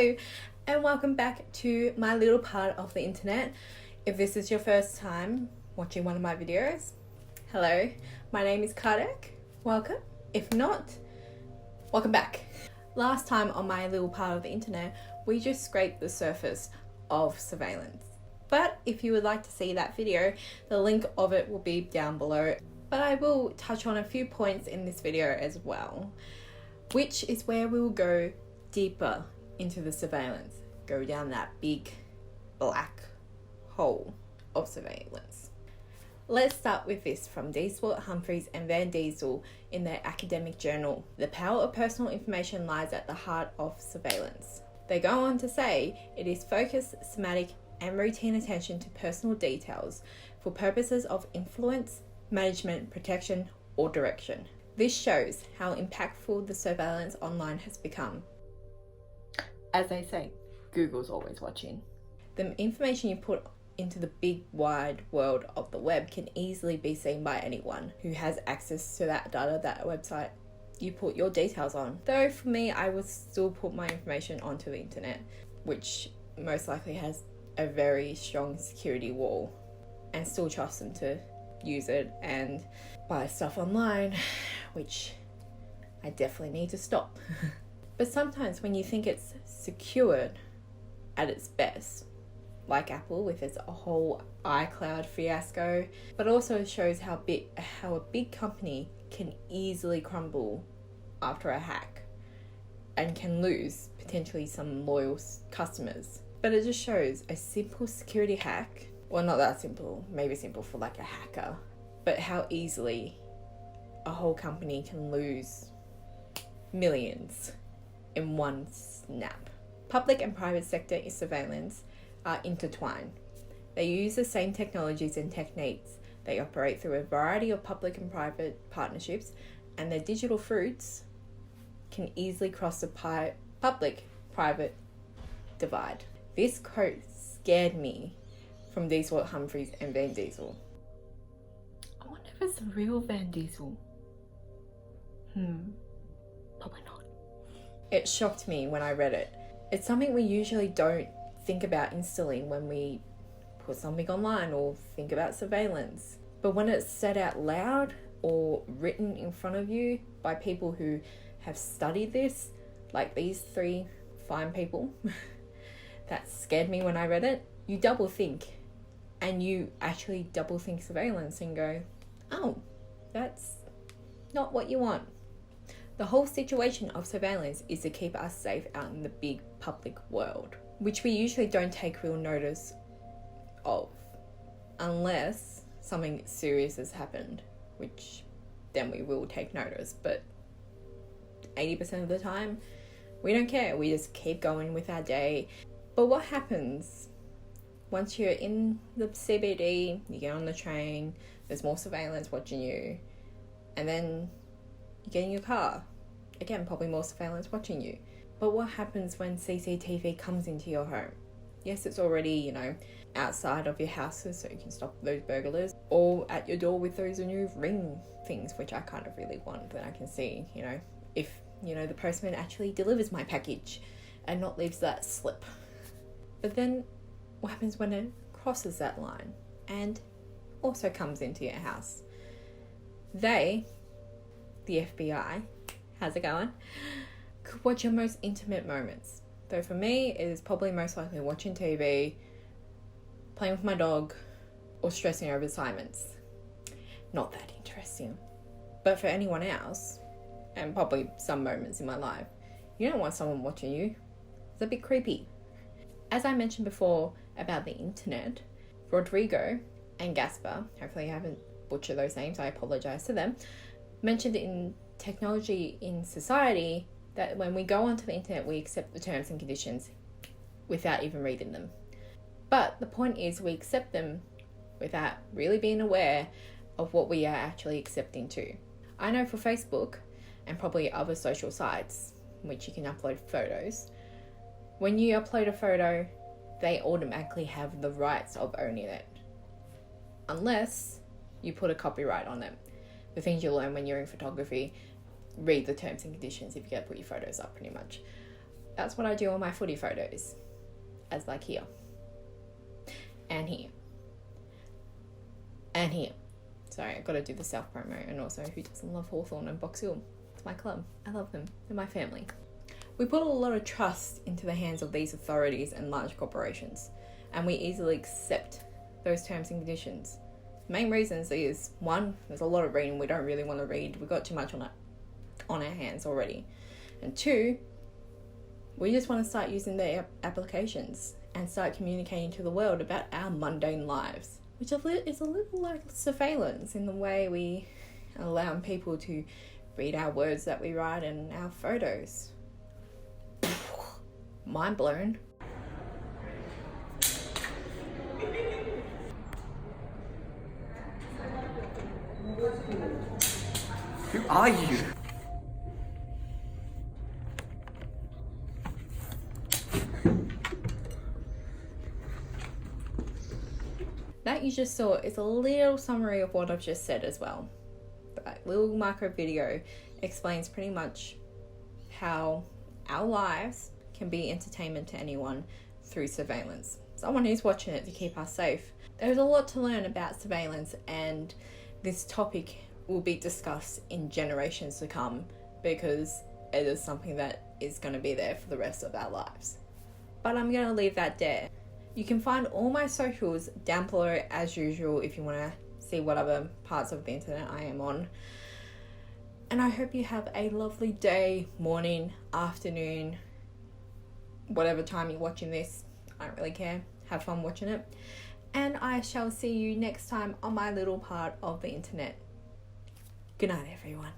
Hello and welcome back to my little part of the internet. If this is your first time watching one of my videos, hello, my name is Kadek. Welcome. If not, welcome back. Last time on my little part of the internet, we just scraped the surface of surveillance. But if you would like to see that video, the link of it will be down below. But I will touch on a few points in this video as well, which is where we will go deeper into the surveillance, go down that big black hole of surveillance. Let's start with this from Dissel, Humphreys and Van Dissel in their academic journal. The power of personal information lies at the heart of surveillance. They go on to say it is focused, systematic and routine attention to personal details for purposes of influence, management, protection or direction. This shows how impactful the surveillance online has become. As they say, Google's always watching. The information you put into the big wide world of the web can easily be seen by anyone who has access to that data, that website you put your details on. Though for me, I would still put my information onto the internet, which most likely has a very strong security wall, and still trust them to use it and buy stuff online, which I definitely need to stop. But sometimes when you think it's secured at its best, like Apple with its whole iCloud fiasco, but also shows how a big company can easily crumble after a hack and can lose potentially some loyal customers. But it just shows a simple security hack, well, not that simple, maybe simple for like a hacker, but how easily a whole company can lose millions in one snap. Public and private sector surveillance are intertwined. They use the same technologies and techniques. They operate through a variety of public and private partnerships, and their digital fruits can easily cross the public-private divide. This quote scared me from Dissel, Humphreys and Van Dissel. I wonder if it's the real Van Dissel. Probably not. It shocked me when I read it. It's something we usually don't think about instantly when we put something online or think about surveillance. But when it's said out loud or written in front of you by people who have studied this, like these three fine people, that scared me when I read it. You double think, and you actually double think surveillance and go, oh, that's not what you want. The whole situation of surveillance is to keep us safe out in the big public world, which we usually don't take real notice of unless something serious has happened, which then we will take notice. But 80% of the time, we don't care. We just keep going with our day. But what happens once you're in the CBD, you get on the train, there's more surveillance watching you, and then you get in your car, again, probably more surveillance watching you. But what happens when CCTV comes into your home? Yes, it's already, outside of your houses so you can stop those burglars, or at your door with those new ring things, which I kind of really want, that I can see, if, the postman actually delivers my package and not leaves that slip. But then what happens when it crosses that line and also comes into your house? They, the FBI, how's it going, could watch your most intimate moments. Though for me, it is probably most likely watching TV, playing with my dog, or stressing over assignments. Not that interesting. But for anyone else, and probably some moments in my life, you don't want someone watching you. It's a bit creepy. As I mentioned before about the internet, Rodrigo and Gaspar, hopefully I haven't butchered those names, I apologize to them, mentioned in Technology in Society that when we go onto the internet, we accept the terms and conditions without even reading them. But the point is, we accept them without really being aware of what we are actually accepting to. I know for Facebook and probably other social sites, which you can upload photos, when you upload a photo, they automatically have the rights of owning it, unless you put a copyright on them. The things you learn when you're in photography, read the terms and conditions if you're going to put your photos up, pretty much. That's what I do on my footy photos, as like here, and here, and here. Sorry, I've got to do the self-promo, and also who doesn't love Hawthorn and Box Hill? It's my club. I love them. They're my family. We put a lot of trust into the hands of these authorities and large corporations, and we easily accept those terms and conditions. The main reasons is, one, there's a lot of reading we don't really want to read. We've got too much on our hands already. And two, we just want to start using their applications and start communicating to the world about our mundane lives, which is a little like surveillance in the way we allow people to read our words that we write and our photos. Mind blown. Who are you? That you just saw is a little summary of what I've just said as well. That little micro video explains pretty much how our lives can be entertainment to anyone through surveillance. Someone who's watching it to keep us safe. There's a lot to learn about surveillance, and this topic will be discussed in generations to come because it is something that is going to be there for the rest of our lives. But I'm going to leave that there. You can find all my socials down below as usual if you want to see what other parts of the internet I am on. And I hope you have a lovely day, morning, afternoon, whatever time you're watching this. I don't really care. Have fun watching it. And I shall see you next time on my little part of the internet. Good night, everyone.